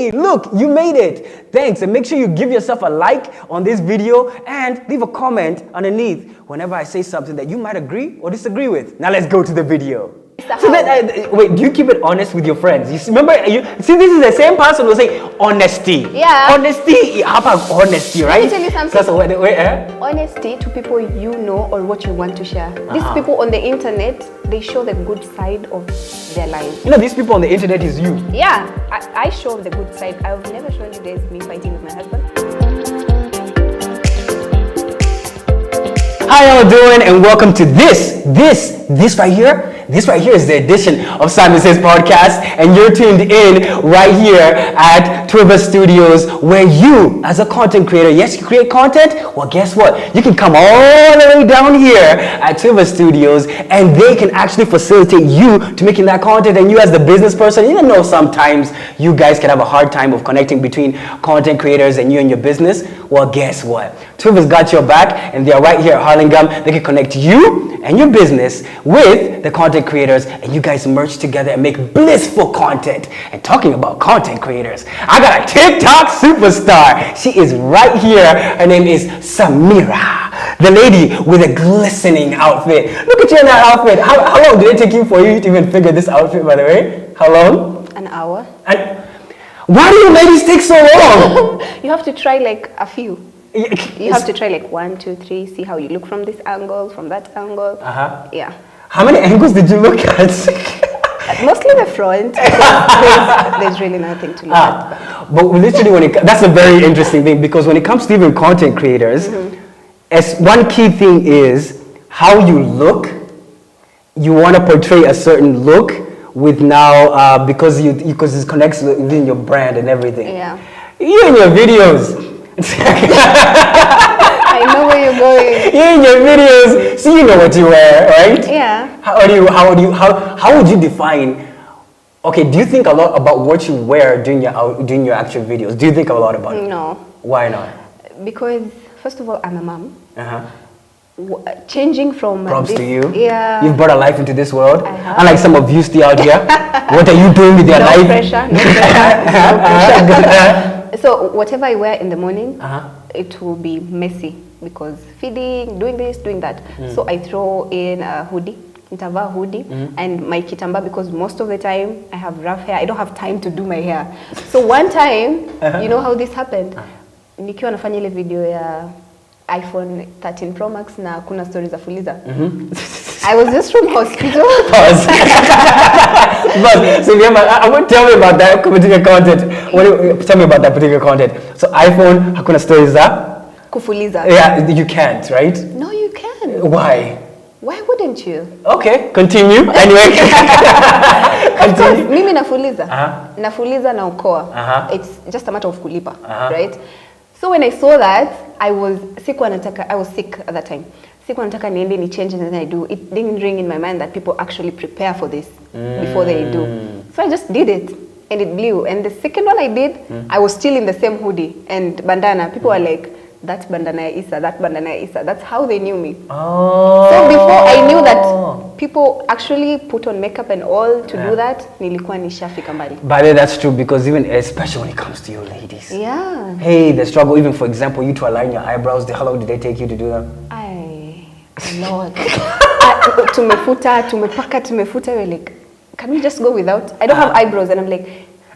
Hey, look, you made it. Thanks, and make sure you give yourself a like on this video and leave a comment underneath whenever I say something that you might agree or disagree with. Now let's go to the video. So then, wait, do you keep it honest with your friends? You remember, this is the same person who say honesty. Yeah. Honesty, how about honesty, right? Let me tell you something. So, wait. Honesty to people you know or what you want to share. These people on the internet, they show the good side of their lives. You know, these people on the internet is you. Yeah, I show the good side. I've never shown you guys me fighting with my husband. How y'all doing? And welcome to this right here. This right here is the edition of Simon Says Podcast, and you're tuned in right here at Twiva Studios, where you, as a content creator, yes, you create content. Well, guess what? You can come all the way down here at Twiva Studios, and they can actually facilitate you to making that content. And you, as the business person, you know sometimes you guys can have a hard time of connecting between content creators and you and your business. Well, guess what? Twiva's got your back, and they are right here at Hurlingham. They can connect you and your business with the content creators, and you guys merge together and make blissful content. And talking about content creators, I got a TikTok superstar. She is right here. Her name is Samira, the lady with a glistening outfit. Look at you in that outfit. How long did it take you for you to even figure this outfit, by the way? How long? An hour. And why do you ladies take so long? You have to try like a few. You have to try like 1, 2, 3, see how you look from this angle, from that angle. Yeah. How many angles did you look at? Mostly the front. There's really nothing to look at. But literally, that's a very interesting thing, because when it comes to even content creators, as one key thing is how you look. You want to portray a certain look with now because it connects within your brand and everything. Yeah. You in your videos. I know where you're going. You in your videos, so you know what you wear, right? Yeah. How would you define? Okay, do you think a lot about what you wear during your actual videos? Do you think a lot about it? No. Why not? Because first of all, I'm a mom. Changing from props to you. Yeah. You've brought a life into this world. Unlike some of you still out here. What are you doing with your life? No pressure. No pressure. So whatever I wear in the morning, it will be messy because feeding, doing this, doing that. So I throw in a hoodie, intava hoodie, and my kitamba, because most of the time I have rough hair. I don't have time to do my hair. So one time, you know how this happened? Nikiwa nafanya ile video ya iPhone 13 Pro Max na kuna stories za Fuliza. I was just from hospital. Pause. But so I won't tell me about that particular content. Tell me about that particular content. So iPhone, hakuna stories za kufuliza. Yeah, you can't, right? No, you can. Why? Why wouldn't you? Okay, continue. Anyway. Of course, mimi nafuliza. Nafuliza na ukoa. It's just a matter of kulipa, right? So when I saw that, I was sick at that time. Sikuwa nataka niende ni change, and then I do. It didn't ring in my mind that people actually prepare for this before they do. So I just did it, and it blew. And the second one I did, I was still in the same hoodie and bandana. People were like, that's bandana Isa, that bandana Isa. That's how they knew me. Oh. So before I knew that people actually put on makeup and all to do that, nilikuwa nishafika mbali. By the way, that's true, because even especially when it comes to you ladies. Yeah. Hey, the struggle, even for example, you to align your eyebrows, how long did they take you to do them? Lord. Tumefuta, we're like, can we just go without? I don't have eyebrows, and I'm like,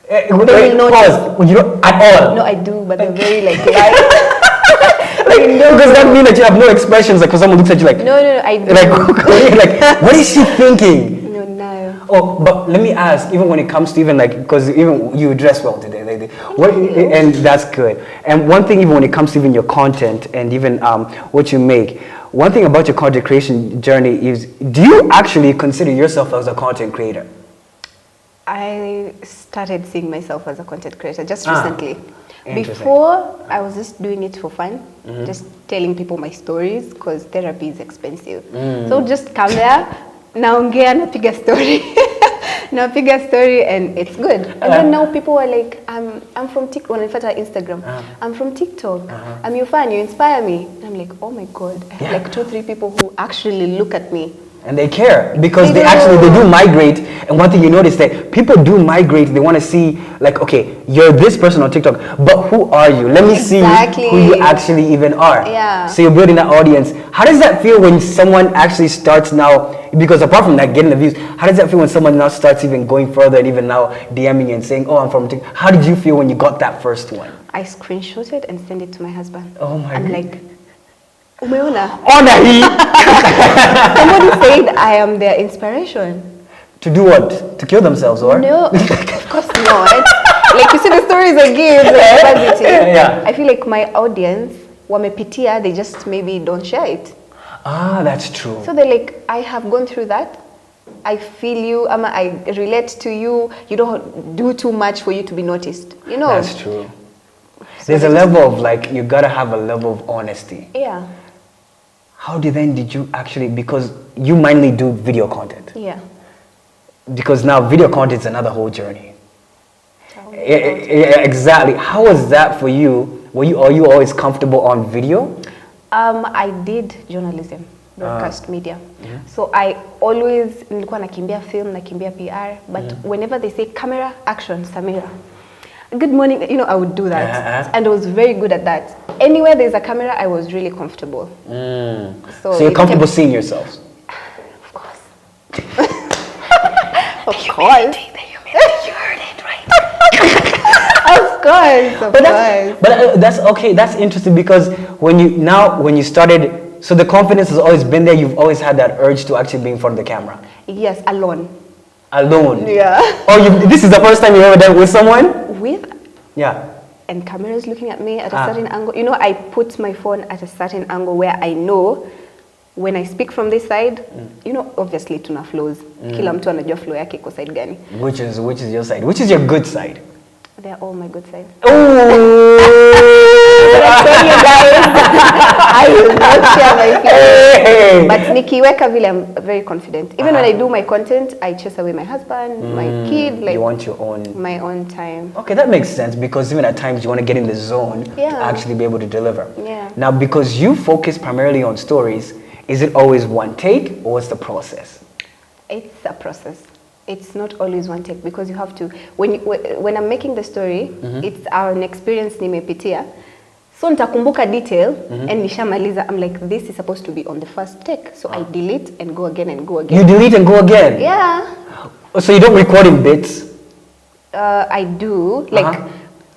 they will notice. Well, you don't at all? No, I do, but they're very like light. Does that mean that you have no expressions? Like, when someone looks at you like, no, I do. Like, what is she thinking? No. Oh, but let me ask, even when it comes to even like, because even you dress well today, and that's good. And one thing, even when it comes to even your content and even what you make, one thing about your content creation journey is, do you actually consider yourself as a content creator? I started seeing myself as a content creator just recently. Before, I was just doing it for fun, just telling people my stories, because therapy is expensive. So just come there, naongea, napiga story, and it's good. And then now people are like, I'm from TikTok. When I first had Instagram, I'm from TikTok. I'm your fan. You inspire me. And I'm like, oh my God, I have like 2-3 people who actually look at me And they care because They they do. do migrate. And one thing you notice that people do migrate. They want to see like, okay, you're this person on TikTok, but who are you? Let me see Exactly. who you actually even are. Yeah. So you're building that audience. How does that feel when someone actually starts now? Because apart from that, getting the views, how does that feel when someone now starts even going further and even now DMing and saying, "Oh, I'm from TikTok." How did you feel when you got that first one? I screenshotted and sent it to my husband. Oh my I'm God. like, umeona? Honor he Somebody said I am their inspiration. to do what? To kill themselves, or? No, of course not. Like you see the stories I give, the positive. Yeah. I feel like my audience, wamepitia, they just maybe don't share it. Ah, that's true. So they're like, I have gone through that. I feel you, I relate to you. You don't do too much for you to be noticed. You know? That's true. So There's they a just- level of like, you gotta have a level of honesty. Yeah, How did you actually, because you mainly do video content. yeah. Because now video content is another whole journey. Tell me Yeah, about it. yeah, exactly. How was that for you? Are you always comfortable on video? I did journalism, broadcast media. So I always nilikuwa nakimbia film, nakimbia PR, but whenever they say camera, action, Samira. Good morning, you know, I would do that. And I was very good at that. Anywhere there's a camera, I was really comfortable. So you're it comfortable kept- seeing yourselves? Of course. Of course. You heard it, right? Of course, of course. That's okay. That's interesting because when you started, so the confidence has always been there. You've always had that urge to actually be in front of the camera, Yes, alone. alone. Yeah. Oh, this is the first time you ever done it with someone? With Yeah. and cameras looking at me at a certain angle. You know, I put my phone at a certain angle where I know when I speak from this side, you know, obviously tuna flows. Kila mtu anajua flow yake iko side gani. Which is your side? Which is your good side? They're all my good sides. Oh. I tell you guys, I will not share my feelings. But nikiweka vile, I'm very confident. Even when I do my content, I chase away my husband, my kid, like You want your own. my own time. Okay, that makes sense because even at times you want to get in the zone to Yeah. actually be able to deliver. Yeah. Now, because you focus primarily on stories, is it always one take or what's the process? It's a process. It's not always one take because you have to, when I'm making the story, it's an experience nimepitia. So nitakumbuka detail and nishamaliza. I'm like, this is supposed to be on the first take. So I delete and go again and go again. You delete and go again? Yeah. So you don't record in bits? I do. Like,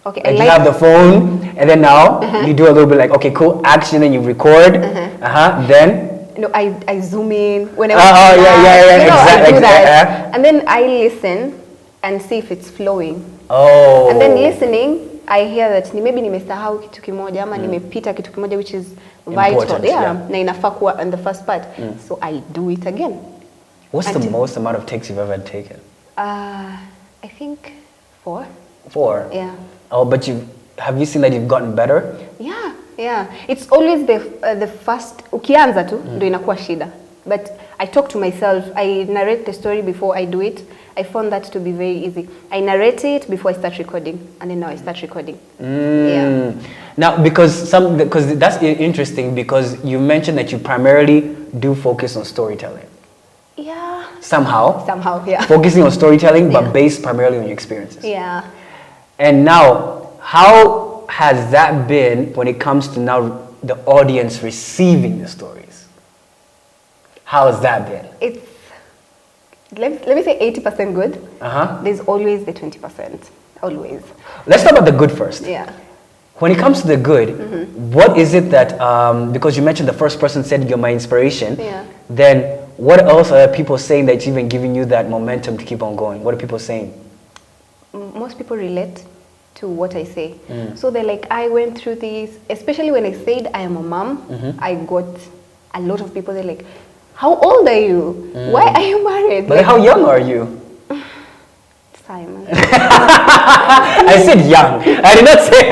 okay, I Like like... you have the phone and then now you do a little bit like, okay, cool, action, then you record. Then? No, I zoom in when I yeah, you know, I exactly. do that. And then I listen and see if it's flowing. Oh. And then listening, I hear that maybe nimesahau kitu kimoja ama nimepita kitu kimoja which is vital. Important, yeah. Na inafaa kuwa on the first part. So I do it again. What's the most amount of takes you've ever taken? I think 4. 4? Yeah. Oh, but have you seen that you've gotten better? Yeah, yeah. It's always the first, ukianza tu, ndo inakuwa shida. But I talk to myself, I narrate the story before I do it. I found that to be very easy. I narrate it before I start recording, and then now I start recording. Yeah. Now, because that's interesting because you mentioned that you primarily do focus on storytelling. Yeah. Somehow, yeah. focusing on storytelling, but Yeah. based primarily on your experiences. Yeah. And now, how has that been when it comes to now the audience receiving the stories? How has that been? It's, let me say 80% good. There's always the 20%. Always. Let's talk about the good first. Yeah. When it comes to the good, what is it that, because you mentioned the first person said you're my inspiration, Yeah. then what else are people saying that's even giving you that momentum to keep on going? What are people saying? Most people relate to what I say. So they're like, I went through this, especially when I said I am a mom, I got a lot of people, they're like, how old are you? Why are you married? But Like, how young are you? Simon. I said young. I did not say.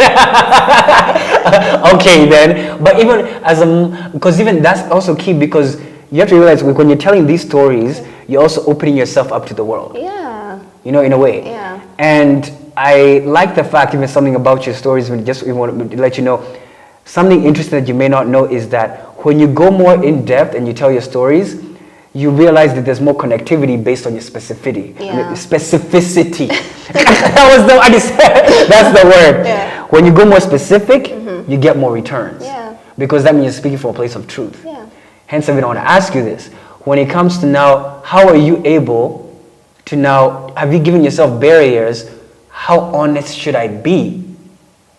Okay then. But even as because even that's also key because you have to realize when you're telling these stories, you're also opening yourself up to the world. Yeah. You know, in a way. Yeah. And I like the fact, even something about your stories, when just we want to let you know, something interesting that you may not know is that when you go more in depth and you tell your stories, you realize that there's more connectivity based on your specificity. Yeah. Specificity. That's the word. Yeah. When you go more specific, you get more returns. Yeah. Because that means you're speaking from a place of truth. Yeah. Hence, I want to ask you this. When it comes to now, how are you able to now, have you given yourself barriers? How honest should I be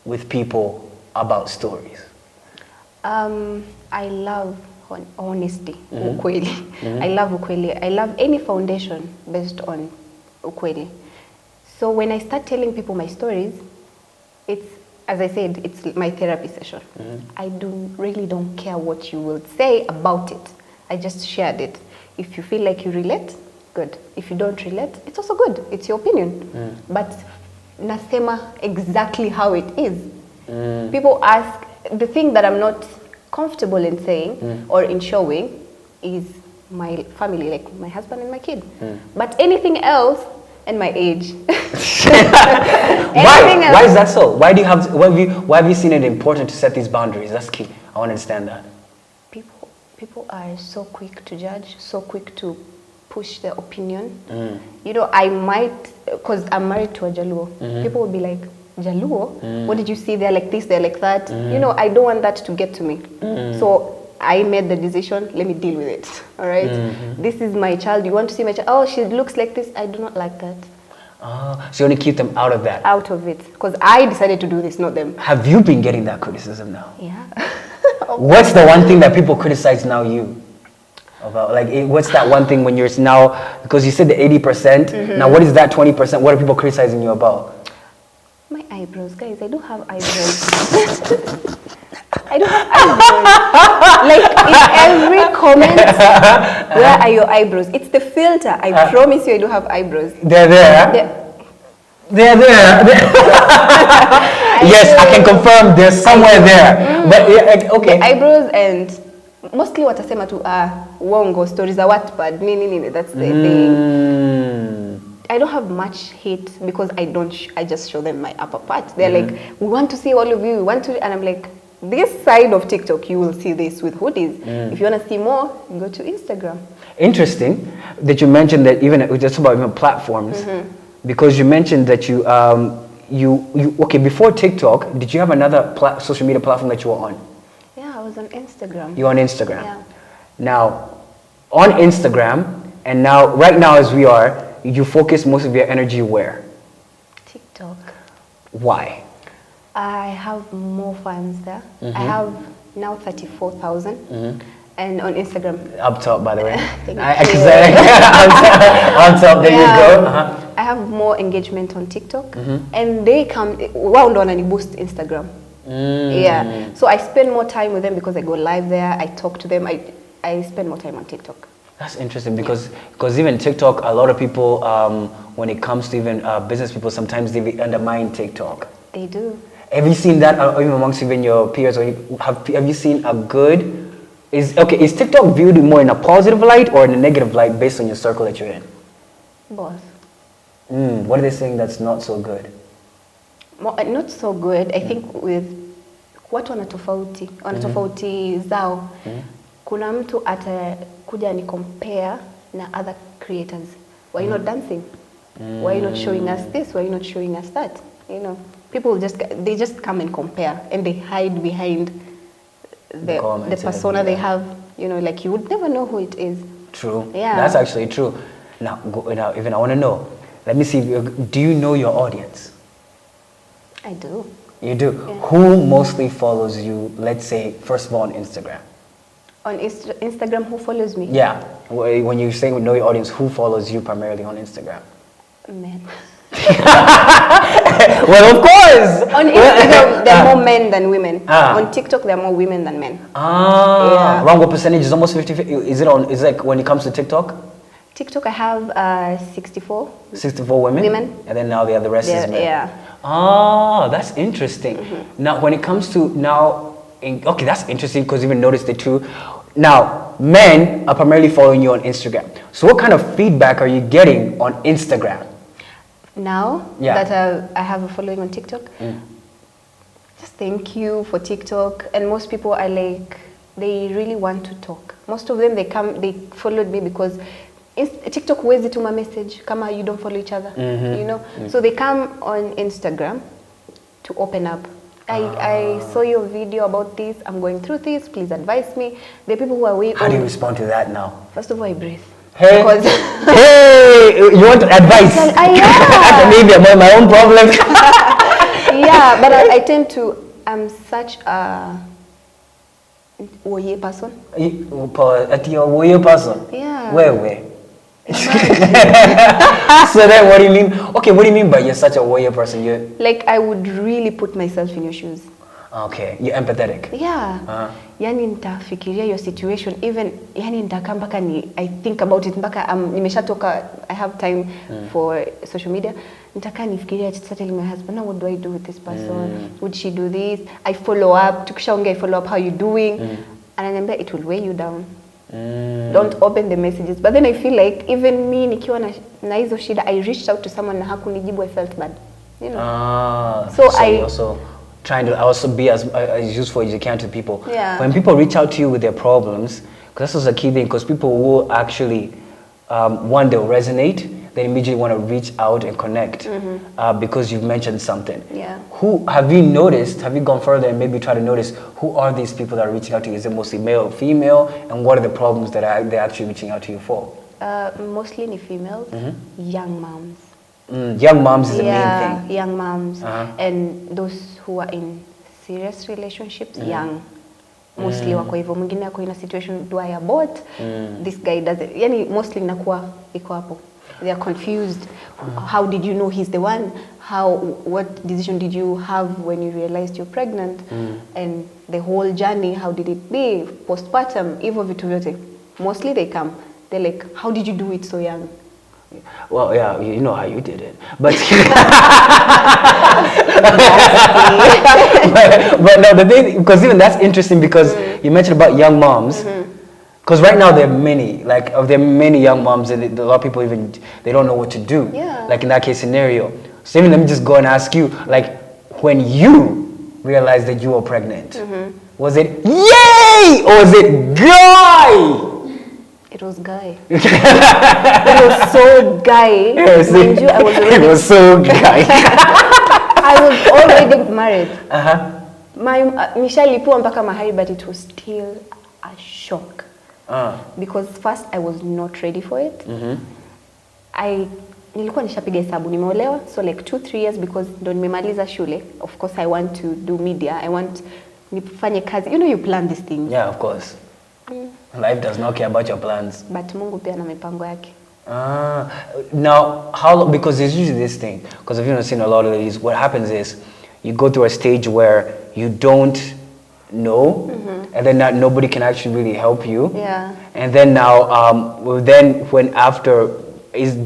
with people about stories? I love honesty, ukweli. I love ukweli. I love any foundation based on ukweli. So when I start telling people my stories, it's, as I said, it's my therapy session. I really don't care what you will say about it. I just shared it. If you feel like you relate, good. If you don't relate, it's also good. It's your opinion. But nasema exactly how it is. People ask, the thing that I'm not comfortable in saying or in showing is my family, like my husband and my kid. But anything else, and my age. Why? Why is that so? Why do you have? Why have you seen it important to set these boundaries? That's key. I want to understand that. People are so quick to judge, so quick to push their opinion. You know, I might, because I'm married to a Jaluo. People will be like, Jaluo? What did you see? They're like this, they're like that. You know, I don't want that to get to me. So I made the decision, let me deal with it. All right? This is my child. You want to see my child? Oh, she looks like this. I do not like that. So you want to keep them out of that? Out of it. Because I decided to do this, not them. Have you been getting that criticism now? Yeah. What's the one thing that people criticize now you about? Like, what's that one thing when you're now, because you said the 80%, now what is that 20%? What are people criticizing you about? My eyebrows, guys, I do have eyebrows. I do have eyebrows. Like, in every comment, where are your eyebrows? It's the filter. I promise you I do have eyebrows. They're there. They're there. Yes, I can confirm they're somewhere there. But okay. The eyebrows and mostly what I say to wongo stories are what bad. That's the thing. I don't have much hate because I just show them my upper part. They're like, we want to see all of you. We want to, and I'm like, this side of TikTok, you will see this with hoodies. If you want to see more, go to Instagram. Interesting that you mentioned that even just about even platforms, because you mentioned that you okay, before TikTok, did you have another social media platform that you were on? Yeah, I was on Instagram. You're on Instagram. Yeah. Now, on Instagram, and now right now as we are, you focus most of your energy where? TikTok. Why? I have more fans there. I have now 34,000. And on Instagram. Up top, by the way. Thank you. On top, there you go. I have more engagement on TikTok. And they come, wound on and boost Instagram. Yeah. So I spend more time with them because I go live there. I talk to them. I spend more time on TikTok. That's interesting because even TikTok, a lot of people, when it comes to even business people, sometimes they undermine TikTok. They do. Have you seen that even amongst even your peers? Or have you seen a good? Is TikTok viewed more in a positive light or in a negative light based on your circle that you're in? Both. What are they saying that's not so good? Not so good. I think with watu wanatofauti zao. Kuna mtu atakuja ni compare na other creators. Why you not dancing? Why you not showing us this? Why you not showing us that? You know, people they just come and compare and they hide behind the persona they have. You know, like you would never know who it is. True. Yeah. That's actually true. Now, even I want to know. Let me see. Do you know your audience? I do. You do? Yeah. Who mostly follows you, let's say, first of all, on Instagram? On Instagram, who follows me? Yeah. When you say know your audience, who follows you primarily on Instagram? Men. Well, of course! On Instagram, there are more men than women. On TikTok, there are more women than men. Yeah. Around what percentage? Is almost 50-50? Is it like when it comes to TikTok? TikTok, I have 64. 64 women? And then now the rest is men. Yeah. That's interesting. Now, when it comes to okay, that's interesting because you even noticed it too. Now, men are primarily following you on Instagram. So what kind of feedback are you getting on Instagram? Now that I have a following on TikTok, just thank you for TikTok. And most people are like, they really want to talk. Most of them, they followed me because TikTok huwezi tuma message kama you don't follow each other, you know. So they come on Instagram to open up. I saw your video about this. I'm going through this. Please advise me. The people who are way. How do you respond to that now? First of all, I breathe. Hey, because hey, you want advice? Yeah. Maybe about my own problems. Yeah, but I tend to. I'm such a woye person. At your woye person? Yeah. Where? So then what do you mean? Okay, what do you mean by you're such a warrior person? You're like, I would really put myself in your shoes. Okay, you're empathetic. Yeah. Yani nitafikiria your situation, even yani nitakaa mpaka I think about it mpaka nimeshatoka, I have time for social media. Nitakaa nifikiria, telling my husband, now what do I do with this person? Would she do this? I follow up. Tukishaongea, I follow up, how you doing? And I remember it will weigh you down. Don't open the messages. But then I feel like even me nikiwa na hizo shida, I reached out to someone na hakunijibu, I felt bad, you know. So I also trying to also be as useful as you can to people. Yeah. When people reach out to you with their problems, because this is a key thing, because people will actually one, they'll resonate, they immediately want to reach out and connect because you've mentioned something. Yeah. Who have you noticed? Have you gone further and maybe try to notice who are these people that are reaching out to you? Is it mostly male, they're and what are the problems that they're actually reaching out to you for? Mostly ni females, young moms. Young moms is the main thing. Young moms, and those who are in serious relationships, young. Mostly wako hivyo, mwingine ako in a situation, do I abort? This guy doesn't. Yani mostly inakuwa iko hapo. They are confused. How did you know he's the one? What decision did you have when you realized you're pregnant? And the whole journey, how did it be? Postpartum, hivyo vitu vyote. Mostly they come. They're like, how did you do it so young? Well, yeah, you know how you did it, but but no, the thing, because even that's interesting because you mentioned about young moms. Because right now there are many young moms and a lot of people even they don't know what to do. Yeah. Like in that case scenario. So even let me just go and ask you, like when you realized that you were pregnant, was it yay or was it guy? It was guy. It was so guy. Yes, it was so guy. I was already married. Nishalipua mpaka mahali, but it was still a shock. Because first I was not ready for it. Nilikuwa nishapiga hesabu, nimeolewa, so like 2-3 years because ndo nimemaliza shule. Of course I want to do media. I want nifanye kazi. You know, you plan these things. Yeah, of course. Life does not care about your plans. But Mungu pia na mipango yake. Now, because there's usually this thing, because if you've seen a lot of these, what happens is you go through a stage where you don't know, and then nobody can actually really help you. Yeah. And then now,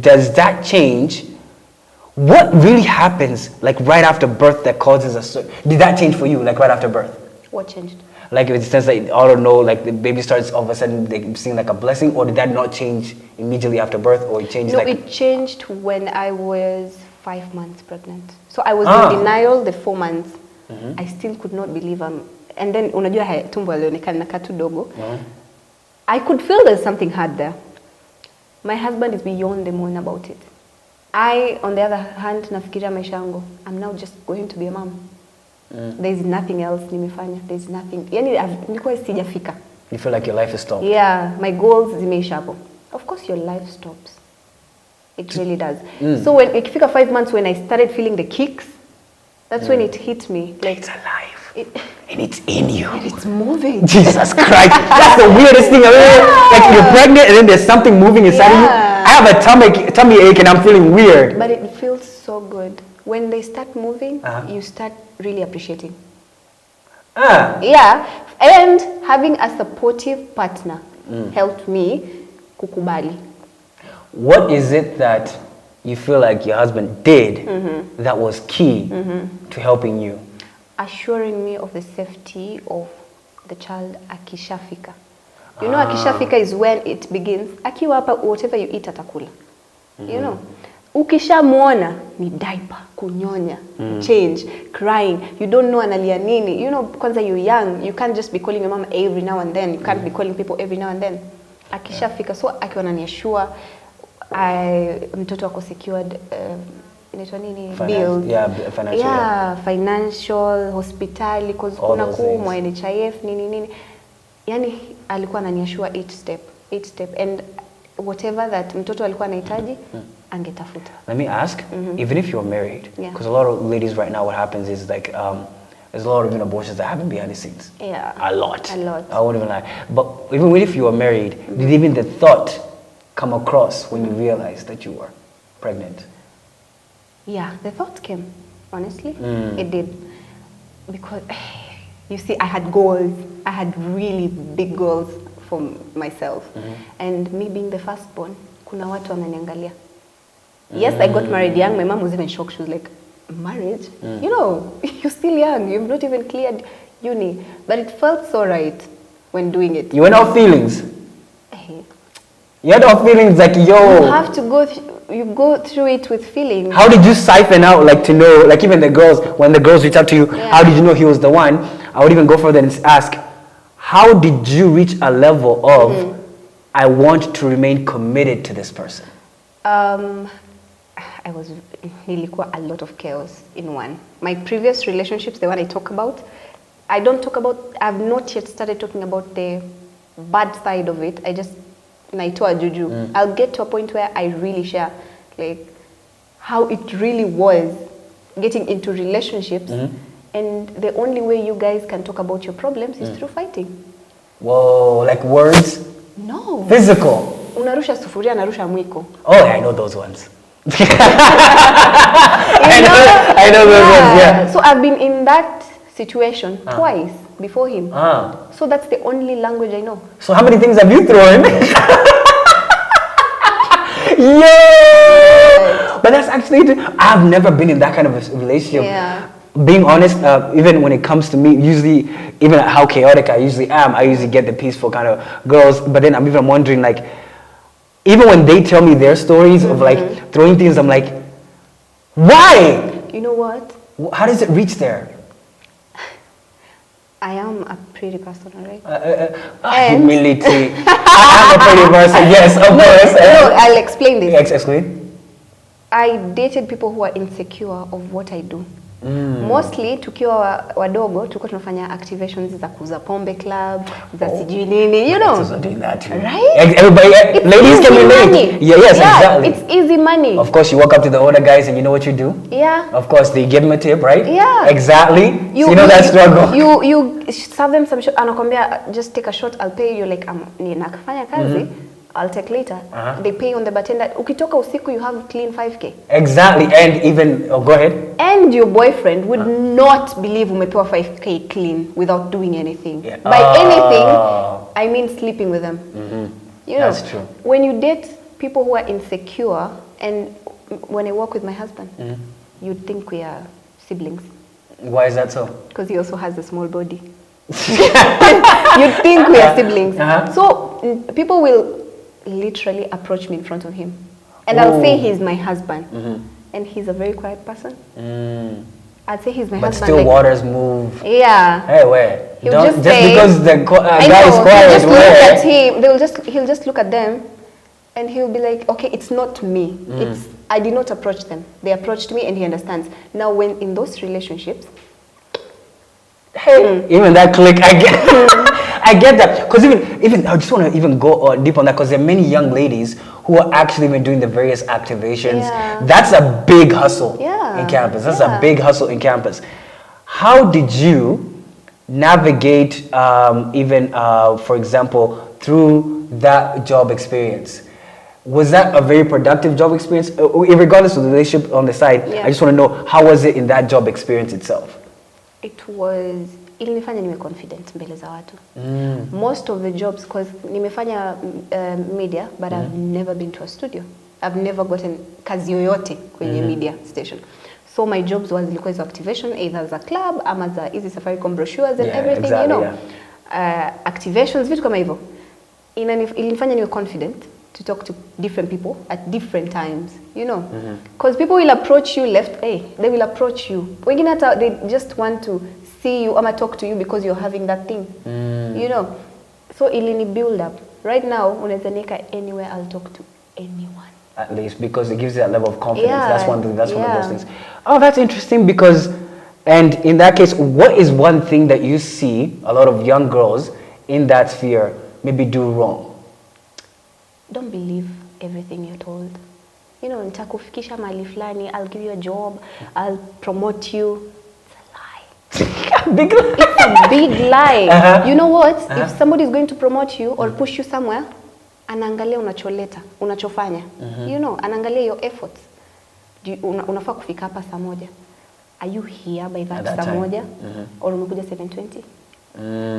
does that change? What really happens, like right after birth, that causes did that change for you, like right after birth? What changed? Like in the sense that, I don't know, like the baby starts all of a sudden they seem like a blessing, or did that not change immediately after birth, or it changed? No, it changed when I was 5 months pregnant. So I was in denial the 4 months. I still could not believe and then unajua tumbo alionekana katu dogo. I could feel there's something hard there. My husband is beyond the moon about it. I, on the other hand, nafikiria maisha yangu, I'm now just going to be a mom. There's nothing else nimefanya. There's nothing. Yani nilikuwa sijafika. You feel like your life is stopped. Yeah, my goals zimeisha hapo. Of course your life stops. It really does. So when ikifika 5 months when I started feeling the kicks, that's when it hit me. Like it's alive. And it's in you. And it's moving. Jesus Christ. That's the weirdest thing I've ever. Like you're pregnant and then there's something moving inside of you. I have a tummy ache and I'm feeling weird. But it feels so good. When they start moving, you start really appreciating. Yeah. And having a supportive partner helped me kukubali. What is it that you feel like your husband did that was key to helping you? Assuring me of the safety of the child akishafika. You know, akishafika is when it begins. Akiwa hapa, whatever you eat atakula. You know. ukishamuona ni diaper, kunyonya, change, crying, you don't know analia nini. You know, kwanza you're young, you can't just be calling your mom every now and then. You can't be calling people every now and then. Akishafika, so akiwa ananiashua mtoto wako secured, inaitwa nini? Bills. Yeah, financial. Yeah, financial, hospital, because kuna kuumwa NHIF, nini. Yani alikuwa ananiashua each step. And whatever that mtoto alikuwa anahitaji, angetafuta. Let me ask, even if you're married, because a lot of ladies right now, what happens is like, there's a lot of abortions that happen behind the scenes. Yeah. A lot. A lot. I won't even lie. But even if you were married, did even the thought come across when you realized that you were pregnant? Yeah, the thought came, honestly. It did. Because, you see, I had goals. I had really big goals for myself. And me being the firstborn, kuna watu wananiangalia. Yes, I got married young. My mom was even shocked. She was like, marriage? You know, you're still young. You've not even cleared uni. But it felt so right when doing it. You went off feelings? You had off feelings like, yo. You have to go through it with feelings. How did you siphon out, like, to know, like, even the girls, when the girls reach out to you, how did you know he was the one? I would even go further and ask, how did you reach a level of, I want to remain committed to this person? Nilikuwa a lot of chaos in one. My previous relationships, the one I talk about, I've not yet started talking about the bad side of it. I just, naitoa juju. I'll get to a point where I really share, like, how it really was getting into relationships. And the only way you guys can talk about your problems is through fighting. Whoa, like words? No. Physical? Unarusha sufuria, narusha mwiko. Oh, yeah, I know those ones. I know those ones, yeah. So I've been in that situation twice before him. So that's the only language I know. So how many things have you thrown? Yo! But that's actually, I've never been in that kind of a relationship. Yeah. Being honest, even when it comes to me, usually, even how chaotic I usually am, I usually get the peaceful kind of girls. But then I'm even wondering, like, even when they tell me their stories of like throwing things, I'm like, why? You know what? How does it reach there? I am a pretty person, right? Humility. I am a pretty person, yes, of course. No, I'll explain this. Explain. I dated people who are insecure of what I do. Mostly tukiwa wadogo tulikuwa tunafanya activations za kuuza pombe club, za sijui nini, you know. Doing that too. Right? Everybody, ladies can relate. Yes, exactly. It's easy money. Of course, you walk up to the older guys and you know what you do? Yeah. Of course, they give them a tip, right? Yeah. Exactly. You know that struggle. You serve them some shot, anakwambia just take a shot, I'll pay you, like nakafanya kazi. I'll take later. They pay on the bartender. Ukitoka usiku, you have clean 5K. Exactly, and even, go ahead. And your boyfriend would not believe umepewa 5K clean without doing anything. Yeah. By anything, I mean sleeping with them. You know, that's true. When you date people who are insecure, and when I walk with my husband, you'd think we are siblings. Why is that so? Because he also has a small body. You'd think we are siblings. So people will literally approach me in front of him, and I'll say he's my husband, and he's a very quiet person. I'd say he's my husband. But still, like, waters move. Yeah. Hey, where? Just because the guy is quiet. He'll just look at them, and he'll be like, "Okay, it's not me. I did not approach them. They approached me," and he understands. Now, when in those relationships, even that click, I get that, because even I just want to even go deep on that, because there are many young ladies who are actually been doing the various activations. That's a big hustle in campus. That's a big hustle in campus. How did you navigate, for example, through that job experience? Was that a very productive job experience? Regardless of the relationship on the side, I just want to know, how was it in that job experience itself? It was, ilinifanya niwe confident mbele za watu. Most of the jobs, because nimefanya media, but I've never been to a studio. I've never gotten kazi yoyote kwenye media station. So my jobs was zilikuwa hizo activation, either za club, ama za hizi Safaricom brochures and everything, exactly, you know. Activations, vitu kama hivyo. Ilinifanya niwe confident, to talk to different people at different times, you know. Because people will approach you left, they will approach you. Wengine hata they just want to see you ama talk to you because you're having that thing, you know. So ilini build up. Right now, unaweza nika anywhere, I'll talk to anyone. At least, because it gives you that level of confidence. Yeah, That's one thing. That's one of those things. Oh, that's interesting because, and in that case, what is one thing that you see a lot of young girls in that sphere maybe do wrong? Don't believe everything you're told. You know, nitakufikisha mahali fulani, I'll give you a job, I'll promote you. It's a lie. Big lie. It's a big lie. You know what? If somebody is going to promote you or push you somewhere, anaangalia unachofanya. You know, anaangalia your efforts. Unafaa kufika hapa saa moja. Are you here by that saa moja? Or umekuja 7:20?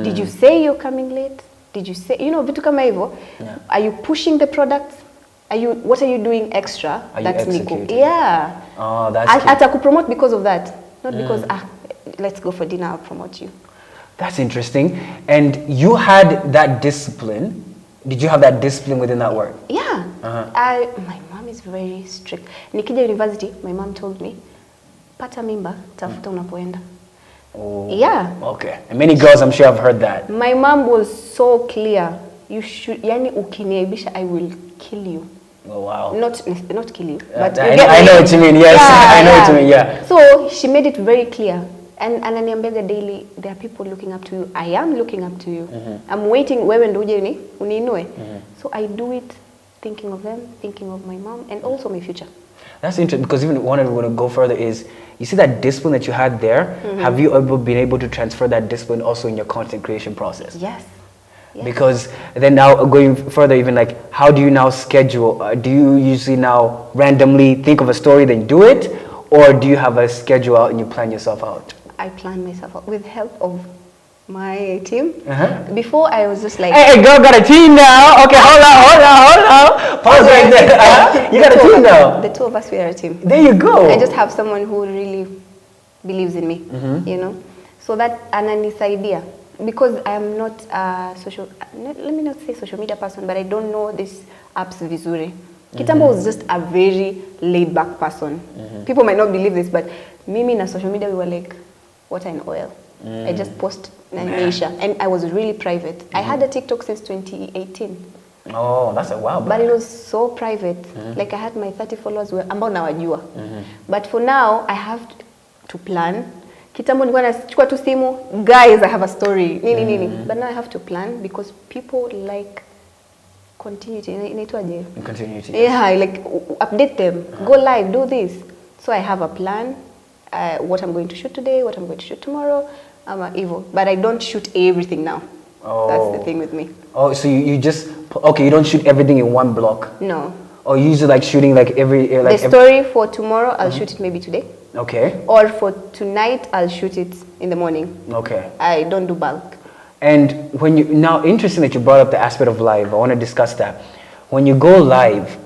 Did you say you're coming late? Did you say, you know, vitu kama hivyo? Are you pushing the products? What are you doing extra? That's Niku. Yeah. Oh, that's key. Atakupromote because of that. Not because, let's go for dinner, I'll promote you. That's interesting. And you had that discipline. Did you have that discipline within that work? Yeah. My mom is very strict. Nikija university, my mom told me, pata mimba, tafuta unapoenda. Oh, yeah. Okay. And many girls, I'm sure, have heard that. My mom was so clear. You should, yani ukiniaibisha, I will kill you. Oh, wow. Not kill you, but I know what you mean. Yes, I know what you mean. Yeah. So she made it very clear. And ananiambia daily, there are people looking up to you. I am looking up to you. I'm waiting wewe ndo uje uniinue. So I do it thinking of them, thinking of my mom, and also my future. That's interesting because even one I want to go further is, you see that discipline that you had there, have you ever been able to transfer that discipline also in your content creation process? Yes. Yes. Because then now going further, even like, how do you now schedule? Do you usually now randomly think of a story, then do it? Or do you have a schedule out and you plan yourself out? I plan myself out with help of my team. Before I was just like, hey, girl got a team now. Okay, hold on. Pause right there. You got a team now. The two of us, we are a team. There you go. I just have someone who really believes in me, you know. So that ananisaidia. Because I am not let me not say social media person, but I don't know these apps vizuri. Kitambo was just a very laid back person. People might not believe this, but mimi na social media, we were like water and oil. I just post Asia, and I was really private. I had a TikTok since 2018. Oh, that's a while back. But it was so private. Like I had my 30 followers ambao nawajua. But for now, I have to plan. Kitambo nilikuwa nachukua tu simu, guys, I have a story. Nini. But now I have to plan because people like continuity. Inaitwaje? Continuity. Yeah, like update them. Go live, do this. So I have a plan. What I'm going to shoot today, what I'm going to shoot tomorrow. I'm evil. But I don't shoot everything now. Oh. That's the thing with me. Oh, so you just, okay, you don't shoot everything in one block? No. Or you usually like shooting like every... Like the story for tomorrow, I'll shoot it maybe today. Okay. Or for tonight, I'll shoot it in the morning. Okay. I don't do bulk. And when you, now interesting that you brought up the aspect of live, I want to discuss that. When you go live,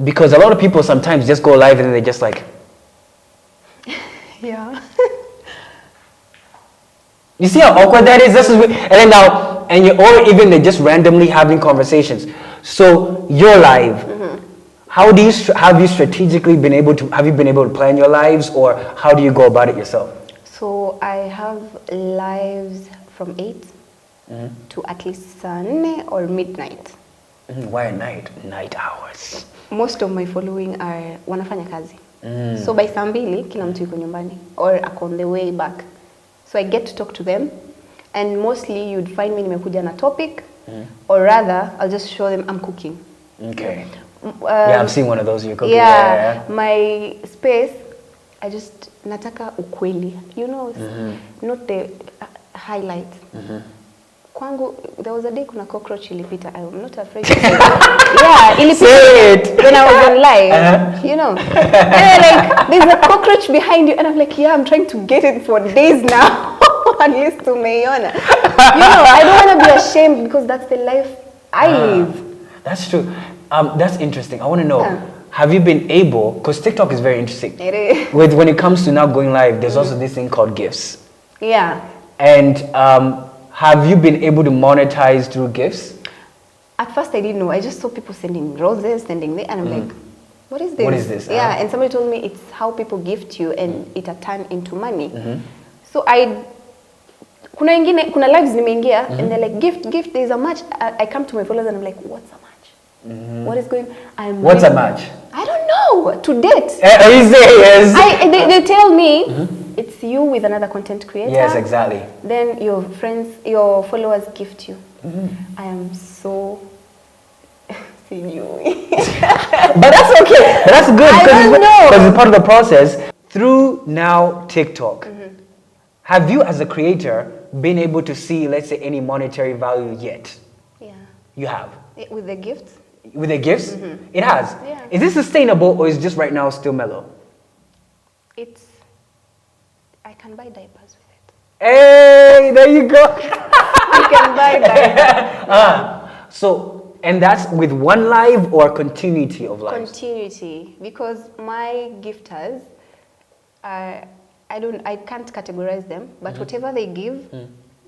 because a lot of people sometimes just go live and then they just like... Yeah. You see how awkward that is? And then now, or even they're just randomly having conversations. So you're live. How do you, have you strategically been able to, have you been able to plan your lives, or how do you go about it yourself? So I have lives from 8 to at least 4 or midnight. Why at night? Night hours. Most of my following are wanafanya kazi. So by saa 2 kila mtu yuko nyumbani or ako on the way back. So I get to talk to them, and mostly you'd find me nimekuja na topic, or rather I'll just show them I'm cooking. Okay. Yeah, I've seen one of those you cooking. Yeah, my space, I just nataka ukweli, you know, not the highlights. Kwangu, there was a day kuna cockroach ilipita. I'm not afraid to say it. Yeah, ilipita when I was on live, you know. And like, there's a cockroach behind you, and I'm like, yeah, I'm trying to get it for days now. At least to Mayona. You know, I don't want to be ashamed because that's the life I live. That's true. That's interesting. I want to know, have you been able, because TikTok is very interesting. It is. When it comes to now going live, there's also this thing called GIFs. Yeah. And have you been able to monetize through GIFs? At first I didn't know. I just saw people sending roses, sending this, and I'm like, what is this? What is this? Yeah, and somebody told me it's how people gift you and it a turn into money. So kuna lives nimeingia and they're like, gift, there's a match. I come to my followers and I'm like, what's a match? What is going on? What's a match? I don't know. To date. Are you serious? They tell me it's you with another content creator. Yes, exactly. Then your friends, your followers gift you. I am so sinewy. But that's okay. But that's good because it's part of the process. Through now TikTok, have you as a creator been able to see, let's say, any monetary value yet? Yeah. You have? With the gifts? With the gifts? It has? Yeah. Is this sustainable or is just right now still mellow? I can buy diapers with it. Hey, there you go. I can buy diapers. So, and that's with one live or continuity of lives? Continuity, because my gifters, I can't categorize them, but whatever they give,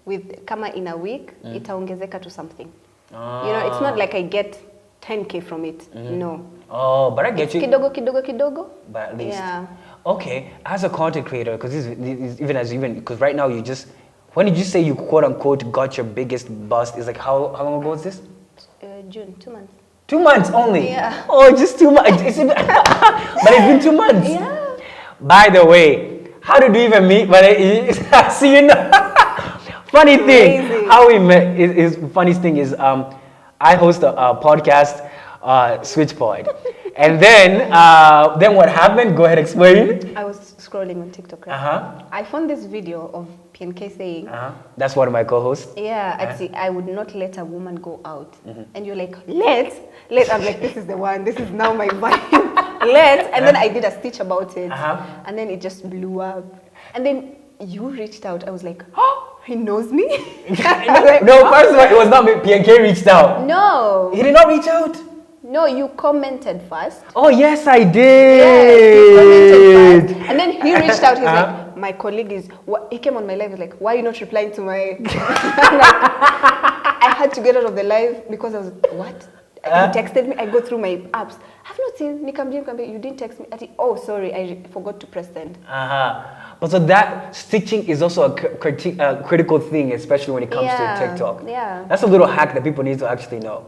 with kama in a week, itaongezeka to something. You know, it's not like I get 10K from it. No. Oh, but I get you. Kidogo. But at least. Yeah. Okay, as a content creator, because because right now when did you say you quote unquote got your biggest bust? Is like how long ago was this? June, 2 months. 2 months only? Yeah. Oh, just 2 months. But it's been 2 months. Yeah. By the way, how did we even meet? But see, you know, funny thing, Crazy. how we met is funniest thing is I host a podcast, Switchpod. And then what happened? Go ahead, explain. I was scrolling on TikTok, right? I found this video of PNK saying, that's one of my co-hosts. yeah, I would not let a woman go out. And you're like, let. I'm like, this is the one. This is now my vibe. Let. And then I did a stitch about it. And then it just blew up. And then you reached out. I was like, oh, he knows me? Like, no, first of all, it was not me. PNK reached out. No. He did not reach out? No, you commented first. Oh, yes, I did. Yes, you commented first. And then he reached out. He's like, my colleague is, he came on my live. He's like, why are you not replying to my... I had to get out of the live because I was, what? He texted me. I go through my apps. I've not seen Nikamji, you didn't text me. Oh, sorry, I forgot to press send. But so that stitching is also a critical thing, especially when it comes to TikTok. Yeah. That's a little hack that people need to actually know.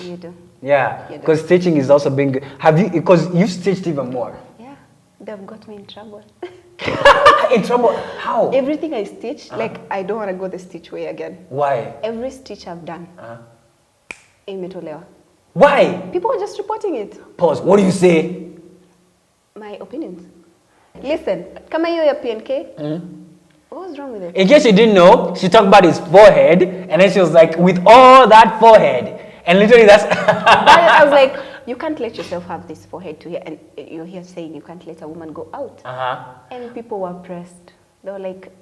You do. Yeah, because stitching is also being good. Because you've stitched even more. Yeah, they've got me in trouble. In trouble? How? Everything I stitch, like I don't want to go the stitch way again. Why? Every stitch I've done, imetolewa. Why? People are just reporting it. Pause. What do you say? My opinions. Listen, kama hiyo ya PNK, what was wrong with it? In case you didn't know, she talked about his forehead, and then she was like, with all that forehead. And literally that's... I was like, you can't let yourself have this forehead to here. And you're here saying you can't let a woman go out. And people were pressed. They were like,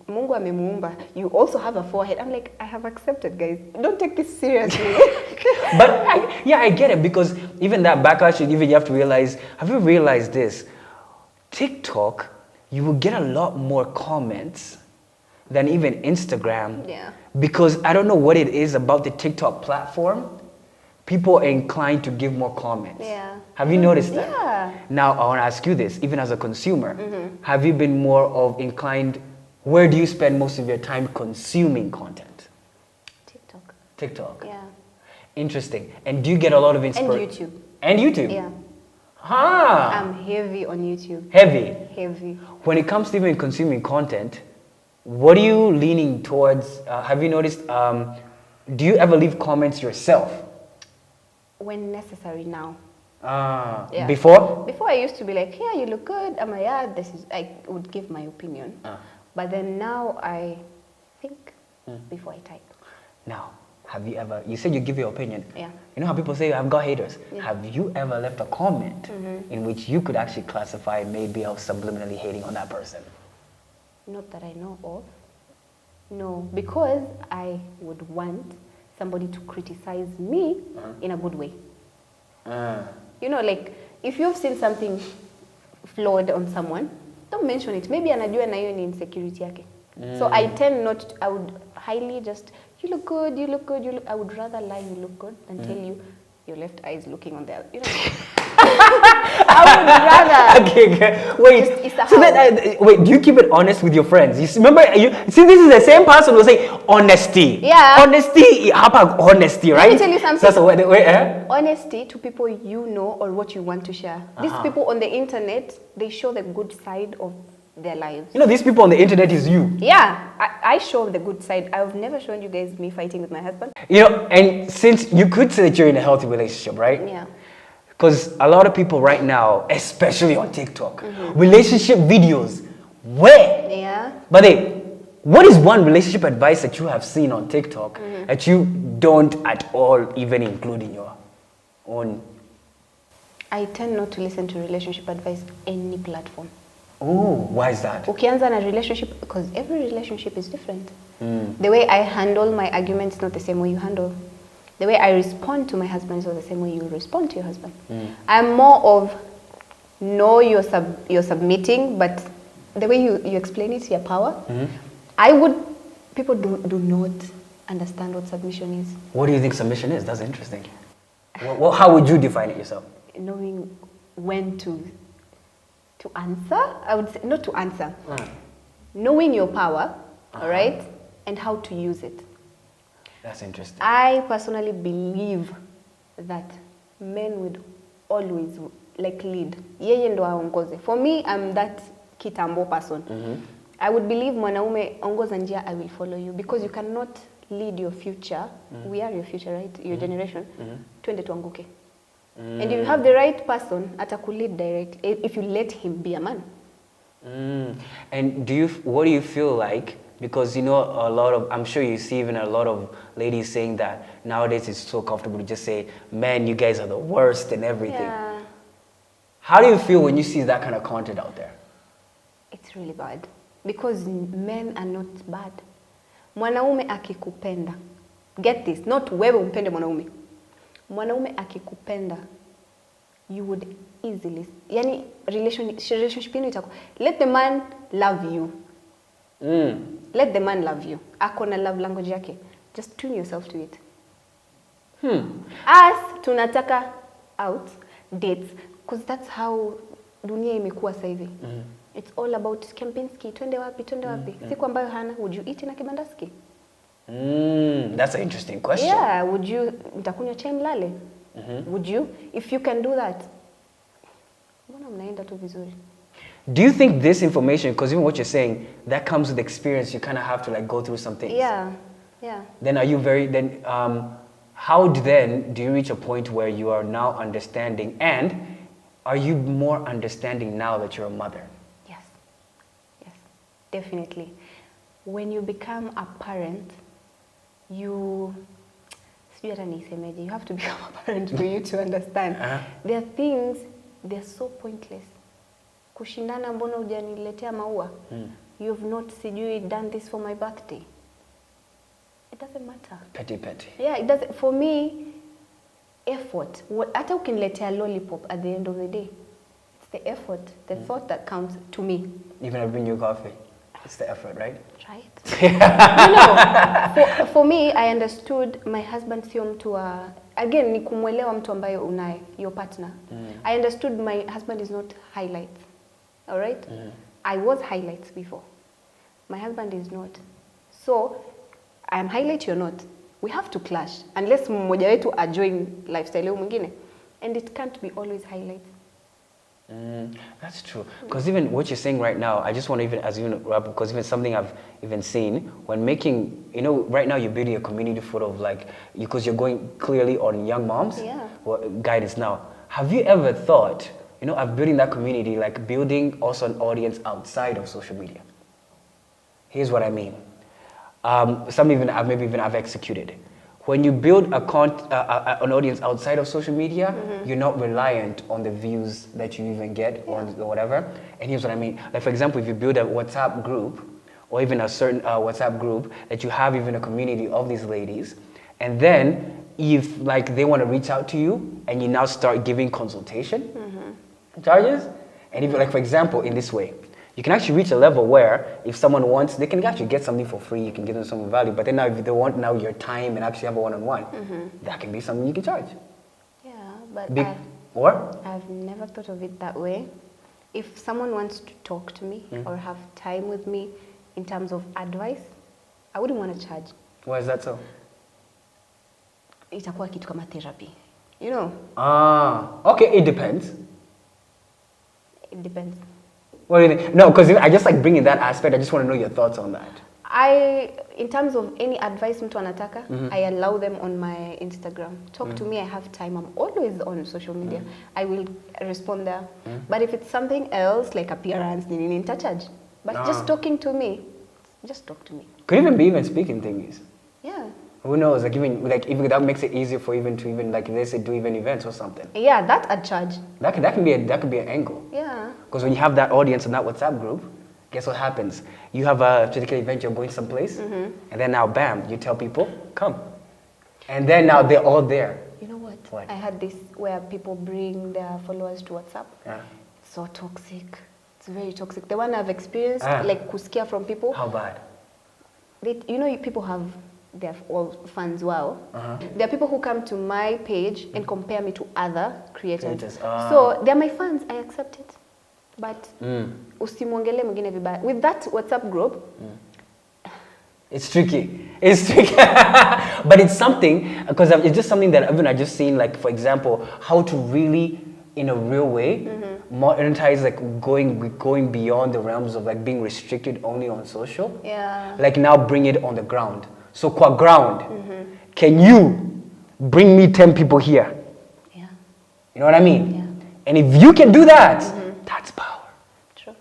Mungu amemuumba. You also have a forehead. I'm like, I have accepted, guys. Don't take this seriously. But I get it, because even that backlash, even you have to realize, have you realized this? TikTok, you will get a lot more comments than even Instagram. Yeah. Because I don't know what it is about the TikTok platform. People are inclined to give more comments. Yeah. Have you noticed that? Yeah. Now, I want to ask you this, even as a consumer, have you been more of inclined, where do you spend most of your time consuming content? TikTok. TikTok. Yeah. Interesting. And do you get a lot of inspiration? And YouTube. And YouTube? Yeah. Ah. I'm heavy on YouTube. Heavy? Heavy. When it comes to even consuming content, what are you leaning towards? Have you noticed, do you ever leave comments yourself? When necessary now. Yeah. Before? Before I used to be like, yeah, you look good. I'm like, yeah, I would give my opinion. But then now I think before I type. Now, have you ever, you said you give your opinion. Yeah. You know how people say, I've got haters. Yeah. Have you ever left a comment in which you could actually classify maybe I was subliminally hating on that person? Not that I know of. No, because I would want somebody to criticize me in a good way. You know, like, if you've seen something flawed on someone, don't mention it. Maybe anajua na hiyo ni insecurity yake. So I tend not to, I would highly just you look good, you look good, you look. I would rather lie you look good than tell you your left eye is looking on the other. You know. I would rather. Okay. Wait. It's a So then, wait. Do you keep it honest with your friends? Remember, you see, this is the same person who say honesty. Yeah. Honesty. How about honesty, right? Let me tell you something. So wait. Honesty to people you know or what you want to share. These people on the internet, they show the good side of their lives. You know, these people on the internet is you. Yeah, I show the good side. I've never shown you guys me fighting with my husband. You know, and since you could say that you're in a healthy relationship, right? Yeah. Because a lot of people right now, especially on TikTok, relationship videos, where? Yeah. But hey, what is one relationship advice that you have seen on TikTok that you don't at all even include in your own? I tend not to listen to relationship advice any platform. Oh, why is that? Ukianza na relationship, because every relationship is different. The way I handle my arguments is not the same way you handle. The way I respond to my husband is not the same way you respond to your husband. I'm more of, no, you're submitting, but the way you explain it, your power. People do not understand what submission is. What do you think submission is? That's interesting. How would you define it yourself? Knowing when to answer, I would say, not to answer. Knowing your power, all right, and how to use it. That's interesting. I personally believe that men would always like lead. Yeye ndo aongoze. For me, I'm that kitambo person. I would believe mwanaume ongoza njia, I will follow you, because you cannot lead your future. We are your future, right? Your generation. Twende tuanguke. And if you have the right person, atakulead direct if you let him be a man. And what do you feel like? Because you know, I'm sure you see even a lot of ladies saying that nowadays it's so comfortable to just say, man, you guys are the worst and everything. Yeah. How do you feel when you see that kind of content out there? It's really bad. Because men are not bad. Mwanaume akikupenda. Get this, not wewe umpende mwanaume. Mwanaume akikupenda, you would easily, yani relationship yenu itakuwa, let the man love you. Let the man love you. Ako na love language yake. Just tune yourself to it. Us tunataka out dates, because that's how dunia imekuwa sasa hivi. It's all about Kempinski, twende wapi. Siku ambayo hana, would you eat in a kibandaski? That's an interesting question. Yeah, would you, mtakunywa chai mlale? Would you? If you can do that, mbona mnaenda tu vizuri? Do you think this information, because even what you're saying, that comes with experience, you kind of have to like go through some things? Yeah. Then how then do you reach a point where you are now understanding, and are you more understanding now that you're a mother? Yes, definitely. When you become a parent, you have to become a parent for you to understand. There are things, they're so pointless. Kushindana, mbona hujaniletea maua? You've not done this for my birthday. It doesn't matter. Petty. Yeah, it doesn't. For me, effort. Hata ukiniletea lollipop at the end of the day, it's the effort, the thought that counts to me. Even I bring you coffee. It's the effort, right? Try it. For me, I understood my husband sio mtu again, ni kumwelewa mtu ambaye unaye, your partner. I understood my husband is not highlights. All right? I was highlights before. My husband is not. So, I am highlight, you're not. We have to clash unless mmoja wetu join lifestyle mwingine. And it can't be always highlights. That's true. Because even what you're saying right now, I just want to wrap up, because even something I've even seen when making, right now you're building a community full of because you're going clearly on young moms. Yeah. Guidance now. Have you ever thought, of building that community, like building also an audience outside of social media? Here's what I mean. I've executed. When you build an audience outside of social media, you're not reliant on the views that you even get or whatever. And here's what I mean. Like, for example, if you build a WhatsApp group, or even a certain WhatsApp group, that you have even a community of these ladies, and then if they want to reach out to you, and you now start giving consultation charges, and if for example, in this way, you can actually reach a level where if someone wants, they can actually get something for free. You can give them some value. But then now, if they want now your time and actually have a one-on-one, that can be something you can charge. Yeah, but I've never thought of it that way. If someone wants to talk to me or have time with me in terms of advice, I wouldn't want to charge. Why is that so? Itakuwa kitu kama therapy, you know. Okay, it depends. It depends. What do you think? No, because I just like bringing that aspect. I just want to know your thoughts on that. In terms of any advice mtu anataka, I allow them on my Instagram. Talk to me, I have time. I'm always on social media. I will respond there. But if it's something else, like appearance, nini charge. But just talking to me, just talk to me. Could even be even speaking things. Yeah. Who knows? Like even that makes it easier for even to even like if they say do even events or something. Yeah, that I'd charge. That could be an angle. Yeah. Because when you have that audience in that WhatsApp group, guess what happens? You have a particular event, you're going someplace, and then now bam, you tell people come, and then now they're all there. You know what? What? I had this where people bring their followers to WhatsApp. Yeah. It's so toxic. It's very toxic. The one I've experienced, like kusikia from people. How bad? People have their all fans. Wow. There are people who come to my page and compare me to other creators. So they're my fans. I accept it, but usimwongele mwingine vibaya. With that WhatsApp group, it's tricky. It's tricky, but it's something because it's just something that even I just seen. Like for example, how to really, in a real way, monetize like going beyond the realms of like being restricted only on social. Yeah. Like now bring it on the ground. So qua ground, can you bring me 10 people here? Yeah. You know what I mean? Yeah. And if you can do that, that's power. True.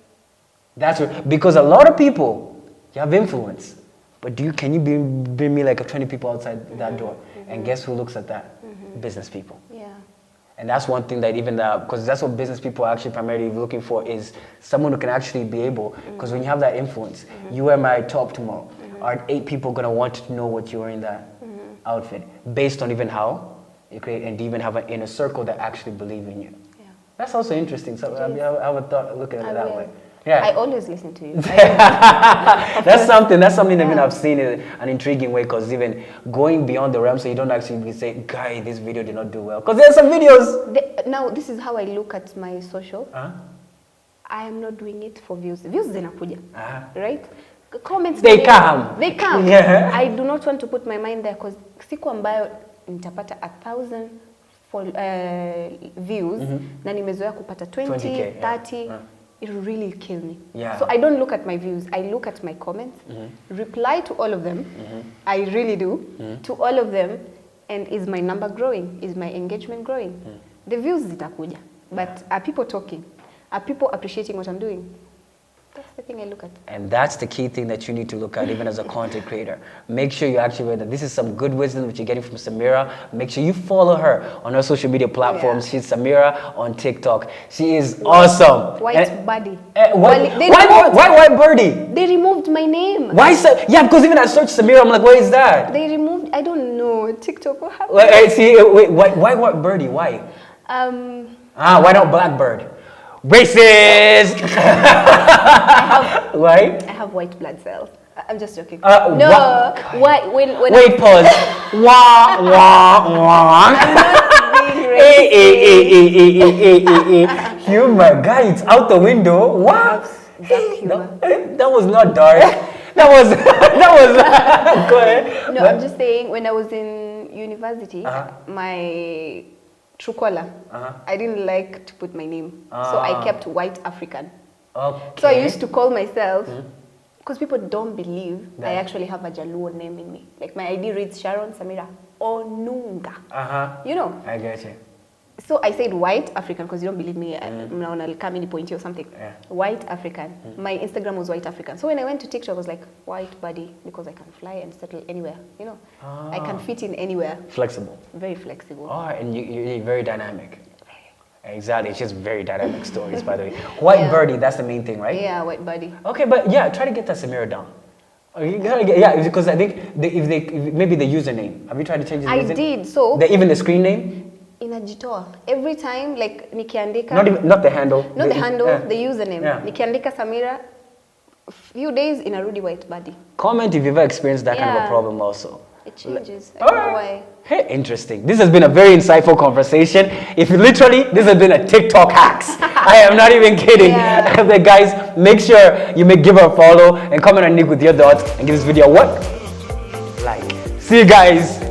That's because a lot of people, you have influence, but can you bring me like 20 people outside that door? And guess who looks at that? Business people. Yeah. And that's one thing that even because that's what business people are actually primarily looking for is someone who can actually be able, because when you have that influence, you wear my top tomorrow. Are 8 people going to want to know what you are in that outfit based on even how you create and even have an inner circle that actually believe in you? Yeah. That's also interesting. So I have a look at it that way. Yeah. I always listen to you. That's something even I've seen in an intriguing way because even going beyond the realm so you don't actually say, guy, this video did not do well. Because there's some videos. Now, this is how I look at my social. I am not doing it for views. Views zinakuja, right? Comments they come. Yeah. I do not want to put my mind there because siku ambayo nitapata 1,000 views na nimezoea kupata 20, 30, it will really kill me. Yeah. So I don't look at my views. I look at my comments, reply to all of them. I really do to all of them. And is my number growing? Is my engagement growing? The views zitakuja, but are people talking? Are people appreciating what I'm doing? That's the thing I look at. And that's the key thing that you need to look at even as a content creator. Make sure you actually read that this is some good wisdom that you're getting from Samira. Make sure you follow her on her social media platforms. She's Samira on TikTok. She is awesome. White Birdie. Why White Birdie? They removed my name. Why? Yeah, because even I searched Samira, I'm like, what is that? They removed, I don't know, TikTok. What happened? Why White Birdie? Why? Why not Blackbird? Racist! Why? I have white blood cells. I'm just joking. No. Wait, pause. Wah, wah, wah. I'm not being racist. Humor, guy, it's out the window. What? That was not dark. That was. Go ahead. No, I'm just saying, when I was in university, my Truecaller, I didn't like to put my name, so I kept White African. Okay. So I used to call myself, because people don't believe I actually have a Jaluo name in me. Like my ID reads Sharon Samira Onunga. You know? I get you. So I said White African because you don't believe me. I'll come in point or something. Yeah. White African. My Instagram was White African. So when I went to TikTok, I was like White Body because I can fly and settle anywhere. You know, I can fit in anywhere. Flexible. Very flexible. Oh, and you're very dynamic. Exactly. It's just very dynamic stories, by the way. White Birdie, that's the main thing, right? Yeah, White Body. Okay, but yeah, try to get that Samira down. You gotta get, because I think maybe the username. Have you tried to change the username? I did. So even the screen name. inajitoa every time, like nikiandika, not the handle, not the handle, yeah. the username. Yeah. Nikiandika Samira, few days inarudi white body. Comment if you've ever experienced that kind of a Yeah. problem also. It changes. I don't know why. Hey, interesting. This has been a very insightful conversation. If you literally, this has been a TikTok hacks. I am not even kidding. Yeah. But guys, make sure you give her a follow and comment on Nick with your thoughts and give this video a what? Like. See you guys